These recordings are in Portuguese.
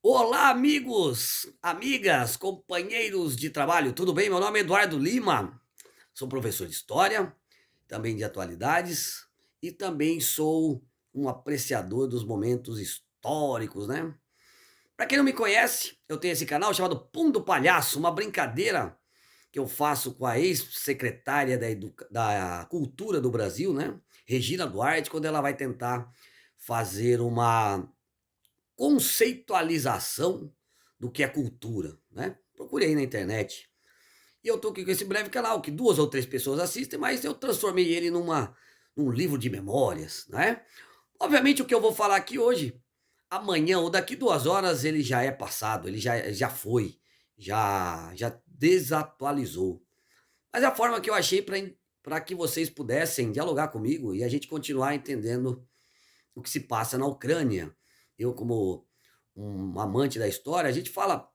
Olá, amigos, amigas, companheiros de trabalho, tudo bem? Meu nome é Eduardo Lima, sou professor de História, também de Atualidades e também sou um apreciador dos momentos históricos, né? Para quem não me conhece, eu tenho esse canal chamado Pum do Palhaço, uma brincadeira que eu faço com a ex-secretária da Cultura do Brasil, né? Regina Duarte, quando ela vai tentar fazer uma conceitualização do que é cultura, né? Procure aí na internet. E eu tô aqui com esse breve canal, que 2 ou 3 pessoas assistem, mas eu transformei ele num livro de memórias, né? Obviamente o que eu vou falar aqui hoje, amanhã ou daqui 2 horas ele já é passado, ele já foi, já desatualizou. Mas é a forma que eu achei para que vocês pudessem dialogar comigo e a gente continuar entendendo o que se passa na Ucrânia. Eu, como um amante da história, a gente fala,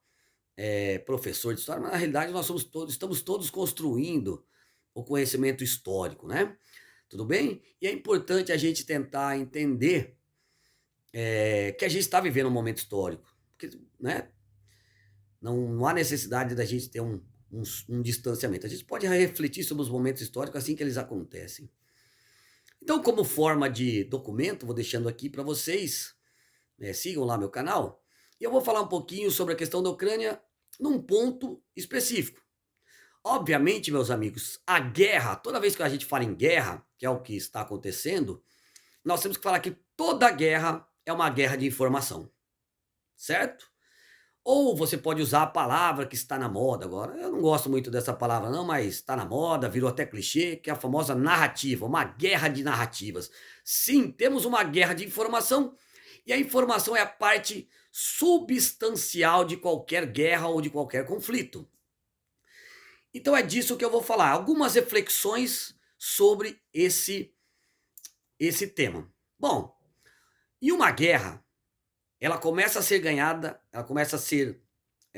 professor de história, mas na realidade nós estamos todos construindo o conhecimento histórico, né? Tudo bem? E é importante a gente tentar entender que a gente está vivendo um momento histórico, porque, né? Não há necessidade da gente ter um distanciamento. A gente pode refletir sobre os momentos históricos assim que eles acontecem. Então, como forma de documento, vou deixando aqui para vocês. Sigam lá meu canal. E eu vou falar um pouquinho sobre a questão da Ucrânia num ponto específico. Obviamente, meus amigos, a guerra, toda vez que a gente fala em guerra, que é o que está acontecendo, nós temos que falar que toda guerra é uma guerra de informação, certo? Ou você pode usar a palavra que está na moda agora. Eu não gosto muito dessa palavra, não, mas está na moda, virou até clichê, que é a famosa narrativa, uma guerra de narrativas. Sim, temos uma guerra de informação e a informação é a parte substancial de qualquer guerra ou de qualquer conflito. Então é disso que eu vou falar. Algumas reflexões sobre esse tema. Bom, e uma guerra, ela começa a ser ganhada, ela começa a ser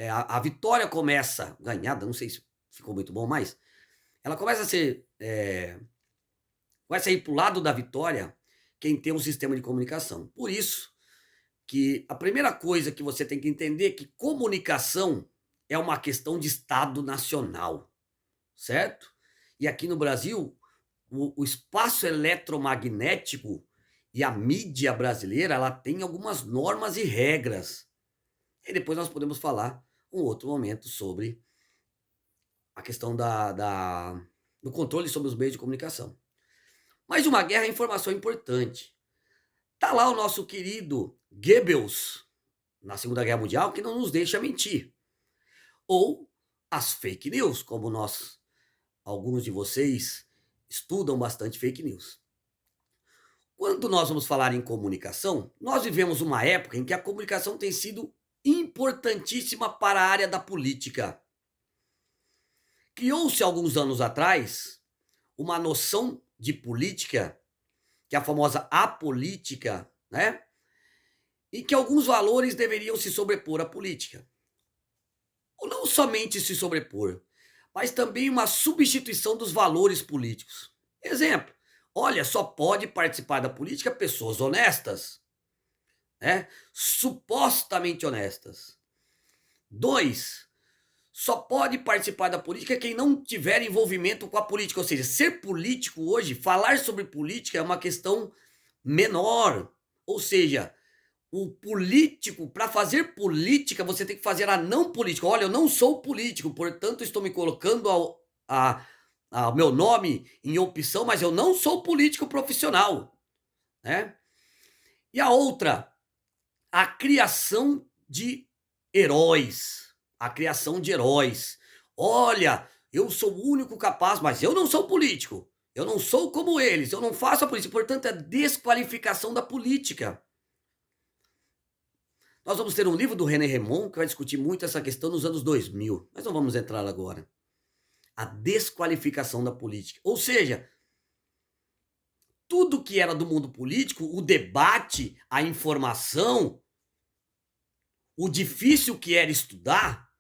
a vitória começa ganhada, não sei se ficou muito bom, mas ela começa a ser, começa a ir para o lado da vitória quem tem um sistema de comunicação. Por isso que a primeira coisa que você tem que entender é que comunicação é uma questão de Estado nacional, certo? E aqui no Brasil, o espaço eletromagnético e a mídia brasileira, ela tem algumas normas e regras. E depois nós podemos falar um outro momento sobre a questão do controle sobre os meios de comunicação. Mas uma guerra é informação importante. Tá lá o nosso querido Goebbels, na Segunda Guerra Mundial, que não nos deixa mentir. Ou as fake news, como alguns de vocês, estudam bastante fake news. Quando nós vamos falar em comunicação, nós vivemos uma época em que a comunicação tem sido importantíssima para a área da política. Criou-se alguns anos atrás uma noção de política, que é a famosa apolítica, né? E que alguns valores deveriam se sobrepor à política. Ou não somente se sobrepor, mas também uma substituição dos valores políticos. Exemplo, olha, só pode participar da política pessoas honestas, né? Supostamente honestas. Dois, só pode participar da política quem não tiver envolvimento com a política. Ou seja, ser político hoje, falar sobre política é uma questão menor. Ou seja, o político, para fazer política, você tem que fazer a não política. Olha, eu não sou político, portanto, estou me colocando ao meu nome em opção, mas eu não sou político profissional, né? E a outra, a criação de heróis. A criação de heróis. Olha, eu sou o único capaz, mas eu não sou político. Eu não sou como eles, eu não faço a política. Portanto, é desqualificação da política. Nós vamos ter um livro do René Remond que vai discutir muito essa questão nos anos 2000, mas não vamos entrar agora. A desqualificação da política. Ou seja, tudo que era do mundo político, o debate, a informação, o difícil que era estudar,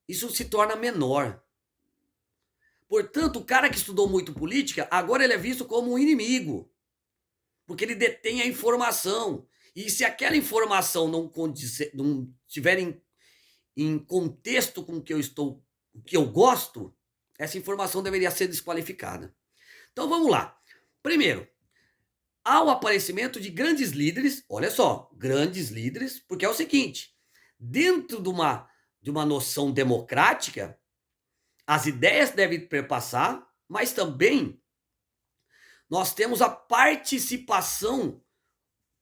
isso se torna menor. Portanto, o cara que estudou muito política, agora ele é visto como um inimigo, porque ele detém a informação. E se aquela informação não estiver em contexto com o que o que eu gosto, essa informação deveria ser desqualificada. Então vamos lá. Primeiro, ao aparecimento de grandes líderes, olha só, grandes líderes, porque é o seguinte, dentro de uma noção democrática, as ideias devem perpassar, mas também nós temos a participação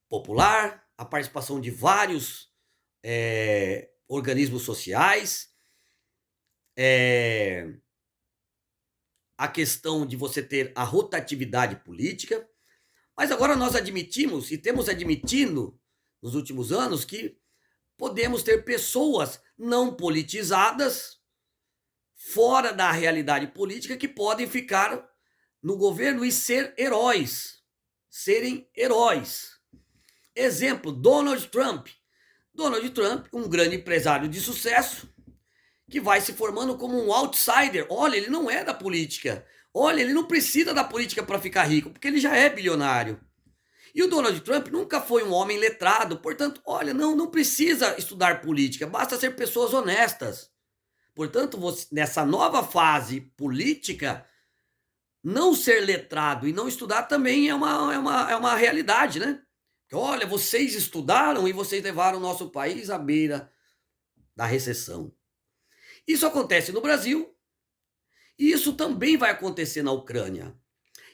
popular, a participação de vários organismos sociais, a questão de você ter a rotatividade política, mas agora nós admitimos e temos admitindo nos últimos anos que podemos ter pessoas não politizadas fora da realidade política que podem ficar no governo e serem heróis. Exemplo, Donald Trump. Donald Trump, um grande empresário de sucesso, que vai se formando como um outsider. Olha, ele não é da política. Olha, ele não precisa da política para ficar rico, porque ele já é bilionário. E o Donald Trump nunca foi um homem letrado, portanto, olha, não precisa estudar política, basta ser pessoas honestas. Portanto, nessa nova fase política, não ser letrado e não estudar também é uma realidade, né? Olha, vocês estudaram e vocês levaram o nosso país à beira da recessão. Isso acontece no Brasil e isso também vai acontecer na Ucrânia.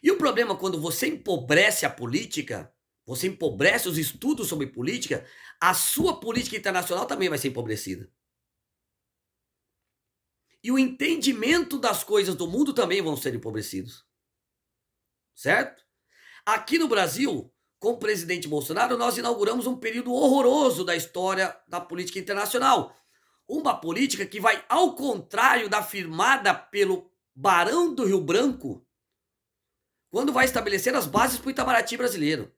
E o problema quando você empobrece a política, você empobrece os estudos sobre política, a sua política internacional também vai ser empobrecida. E o entendimento das coisas do mundo também vão ser empobrecidos. Certo? Aqui no Brasil, com o presidente Bolsonaro, nós inauguramos um período horroroso da história da política internacional. Uma política que vai ao contrário da firmada pelo Barão do Rio Branco, quando vai estabelecer as bases para o Itamaraty brasileiro.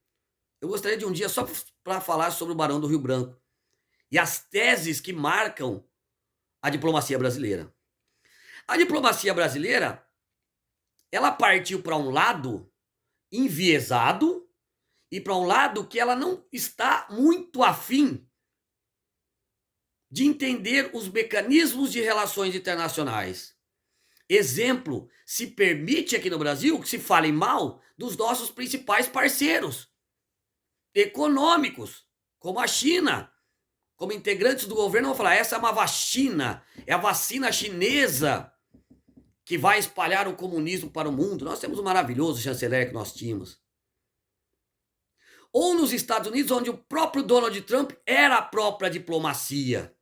Eu gostaria de um dia só para falar sobre o Barão do Rio Branco e as teses que marcam a diplomacia brasileira. A diplomacia brasileira, ela partiu para um lado enviesado e para um lado que ela não está muito afim de entender os mecanismos de relações internacionais. Exemplo, se permite aqui no Brasil que se fale mal dos nossos principais parceiros econômicos, como a China. Como integrantes do governo vão falar, essa é uma vacina, é a vacina chinesa que vai espalhar o comunismo para o mundo. Nós temos um maravilhoso chanceler que nós tínhamos. Ou nos Estados Unidos, onde o próprio Donald Trump era a própria diplomacia.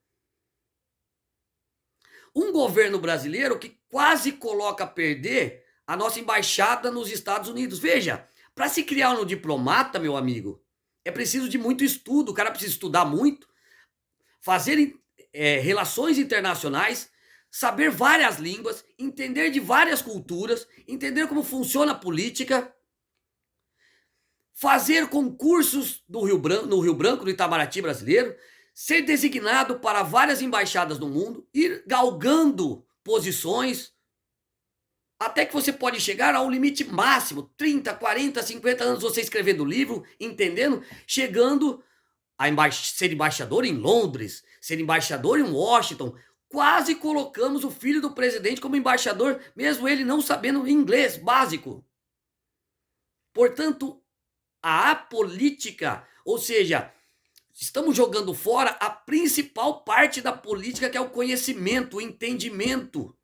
Um governo brasileiro que quase coloca a perder a nossa embaixada nos Estados Unidos. Veja, para se criar um diplomata, meu amigo, é preciso de muito estudo, o cara precisa estudar muito, fazer relações internacionais, saber várias línguas, entender de várias culturas, entender como funciona a política, fazer concursos no Rio Branco, no Itamaraty brasileiro, ser designado para várias embaixadas no mundo, ir galgando posições, até que você pode chegar a um limite máximo, 30, 40, 50 anos você escrevendo livro, entendendo, chegando a ser embaixador em Londres, ser embaixador em Washington. Quase colocamos o filho do presidente como embaixador, mesmo ele não sabendo inglês básico. Portanto, a apolítica, ou seja, estamos jogando fora a principal parte da política, que é o conhecimento, o entendimento.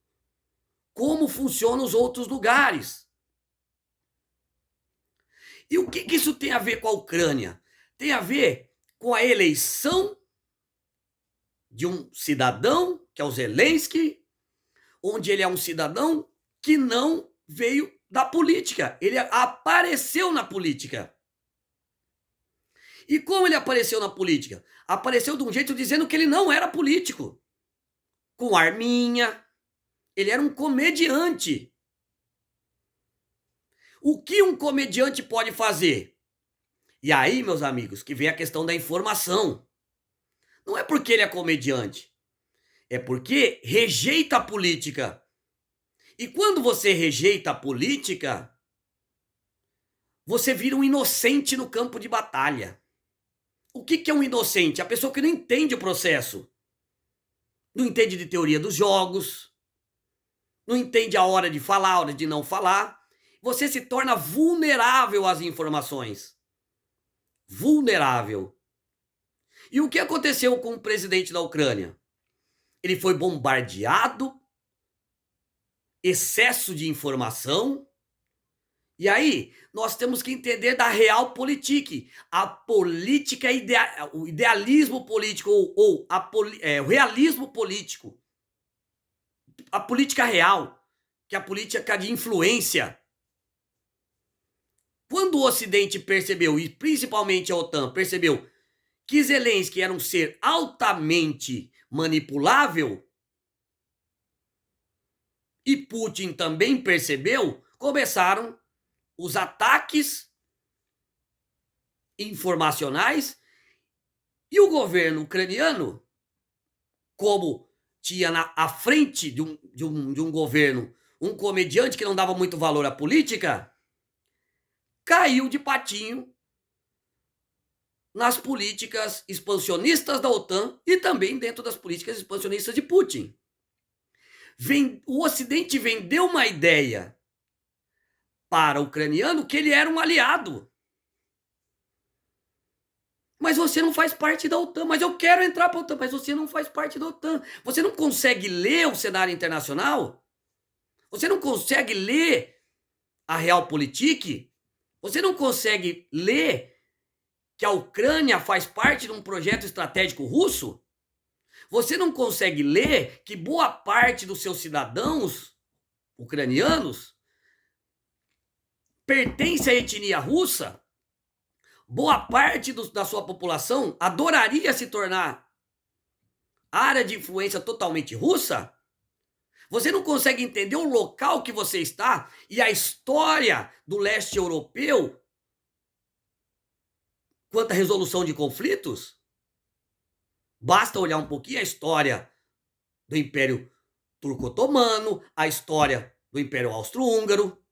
Como funcionam os outros lugares. E o que isso tem a ver com a Ucrânia? Tem a ver com a eleição de um cidadão, que é o Zelensky, onde ele é um cidadão que não veio da política. Ele apareceu na política. E como ele apareceu na política? Apareceu de um jeito dizendo que ele não era político. Com arminha. Ele era um comediante. O que um comediante pode fazer? E aí, meus amigos, que vem a questão da informação. Não é porque ele é comediante. É porque rejeita a política. E quando você rejeita a política, você vira um inocente no campo de batalha. O que que é um inocente? A pessoa que não entende o processo. Não entende de teoria dos jogos, não entende a hora de falar, a hora de não falar. Você se torna vulnerável às informações. Vulnerável. E o que aconteceu com o presidente da Ucrânia? Ele foi bombardeado, excesso de informação. E aí, nós temos que entender da realpolitik, a política, o idealismo político, o realismo político, a política real, que é a política de influência. Quando o Ocidente percebeu, e principalmente a OTAN percebeu, que Zelensky era um ser altamente manipulável, e Putin também percebeu, começaram os ataques informacionais, e o governo ucraniano, como tinha à frente de um governo um comediante que não dava muito valor à política, caiu de patinho nas políticas expansionistas da OTAN e também dentro das políticas expansionistas de Putin. O Ocidente vendeu uma ideia para o ucraniano que ele era um aliado. Mas você não faz parte da OTAN. Mas eu quero entrar para a OTAN. Mas você não faz parte da OTAN. Você não consegue ler o cenário internacional? Você não consegue ler a realpolitik? Você não consegue ler que a Ucrânia faz parte de um projeto estratégico russo? Você não consegue ler que boa parte dos seus cidadãos ucranianos pertence à etnia russa? Boa parte da sua população adoraria se tornar área de influência totalmente russa? Você não consegue entender o local que você está e a história do leste europeu quanto à resolução de conflitos? Basta olhar um pouquinho a história do Império Turco-Otomano, a história do Império Austro-Húngaro,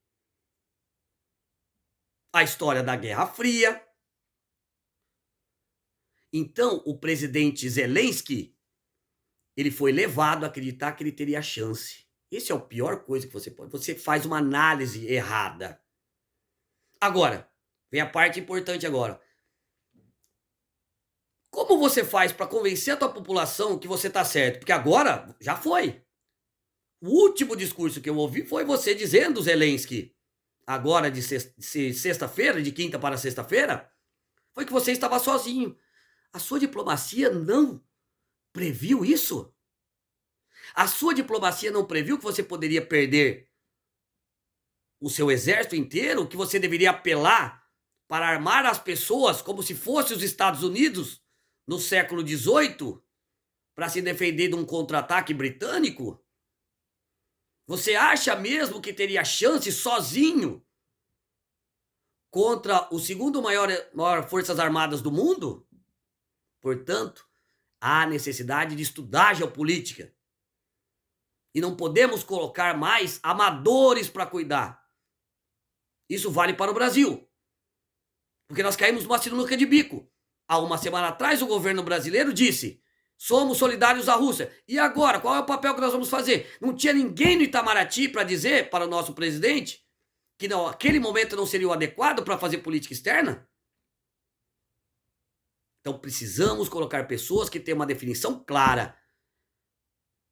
a história da Guerra Fria. Então, o presidente Zelensky, ele foi levado a acreditar que ele teria chance. Esse é a pior coisa que você pode. Você faz uma análise errada. Agora, vem a parte importante agora. Como você faz para convencer a tua população que você está certo? Porque agora já foi. O último discurso que eu ouvi foi você dizendo, Zelensky, agora de sexta-feira, de quinta para sexta-feira, foi que você estava sozinho. A sua diplomacia não previu isso? A sua diplomacia não previu que você poderia perder o seu exército inteiro, que você deveria apelar para armar as pessoas como se fossem os Estados Unidos no século XVIII para se defender de um contra-ataque britânico? Você acha mesmo que teria chance sozinho contra o segundo maior forças armadas do mundo? Portanto, há necessidade de estudar geopolítica. E não podemos colocar mais amadores para cuidar. Isso vale para o Brasil. Porque nós caímos numa sinuca de bico. Há uma semana atrás, o governo brasileiro disse: somos solidários à Rússia. E agora, qual é o papel que nós vamos fazer? Não tinha ninguém no Itamaraty para dizer para o nosso presidente que não, aquele momento não seria o adequado para fazer política externa? Então precisamos colocar pessoas que tenham uma definição clara.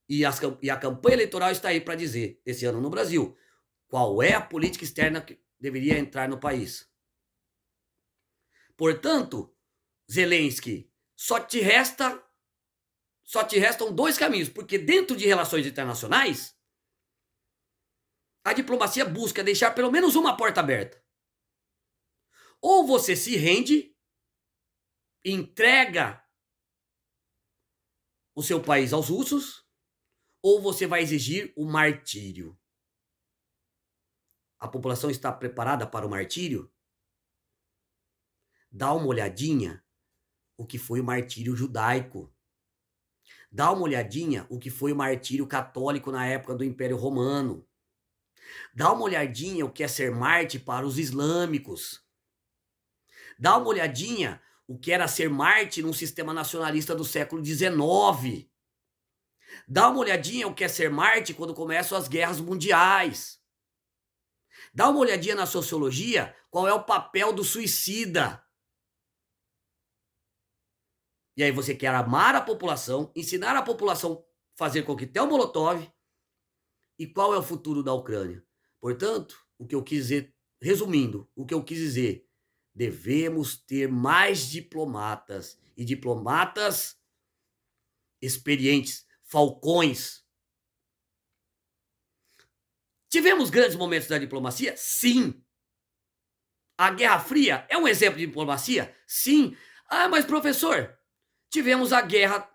E a campanha eleitoral está aí para dizer, esse ano no Brasil, qual é a política externa que deveria entrar no país. Portanto, Zelensky, só te restam dois caminhos, porque dentro de relações internacionais, a diplomacia busca deixar pelo menos uma porta aberta. Ou você se rende, entrega o seu país aos russos, ou você vai exigir o martírio. A população está preparada para o martírio? Dá uma olhadinha o que foi o martírio judaico. Dá uma olhadinha o que foi o martírio católico na época do Império Romano. Dá uma olhadinha o que é ser mártir para os islâmicos. Dá uma olhadinha o que era ser Marte num sistema nacionalista do século XIX. Dá uma olhadinha o que é ser Marte quando começam as guerras mundiais. Dá uma olhadinha na sociologia, qual é o papel do suicida. E aí você quer amar a população, ensinar a população a fazer coquetel Molotov. E qual é o futuro da Ucrânia? Portanto, o que eu quis dizer, resumindo, o que eu quis dizer, devemos ter mais diplomatas e diplomatas experientes, falcões. Tivemos grandes momentos da diplomacia? Sim. A Guerra Fria é um exemplo de diplomacia? Sim. Ah, mas professor, tivemos a guerra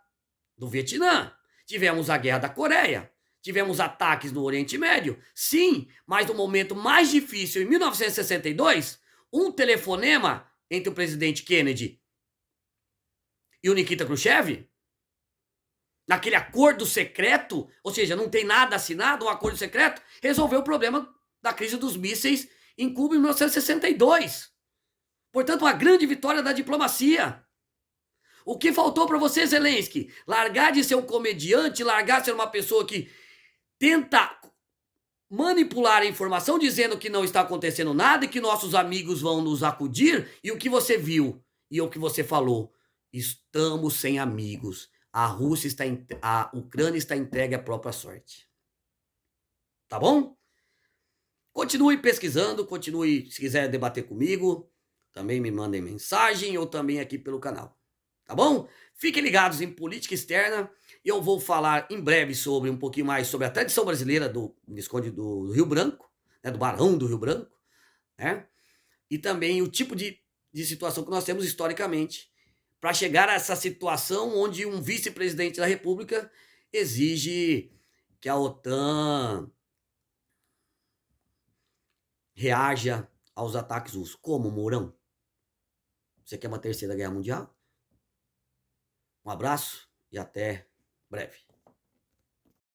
do Vietnã, tivemos a guerra da Coreia, tivemos ataques no Oriente Médio? Sim, mas no momento mais difícil, em 1962, um telefonema entre o presidente Kennedy e o Nikita Khrushchev, naquele acordo secreto, ou seja, não tem nada assinado, um acordo secreto, resolveu o problema da crise dos mísseis em Cuba em 1962. Portanto, uma grande vitória da diplomacia. O que faltou para você, Zelensky? Largar de ser um comediante, largar de ser uma pessoa que tenta manipular a informação dizendo que não está acontecendo nada e que nossos amigos vão nos acudir. E o que você viu e o que você falou? Estamos sem amigos. A Ucrânia está entregue à própria sorte. Tá bom? Continue pesquisando, continue, se quiser debater comigo, também me mandem mensagem ou também aqui pelo canal. Tá bom? Fiquem ligados em política externa. Eu vou falar em breve sobre um pouquinho mais sobre a tradição brasileira do Visconde do Rio Branco, né, do Barão do Rio Branco, né? E também o tipo de situação que nós temos historicamente para chegar a essa situação onde um vice-presidente da República exige que a OTAN reaja aos ataques russos. Como, Mourão? Você quer uma terceira guerra mundial? Um abraço e até breve.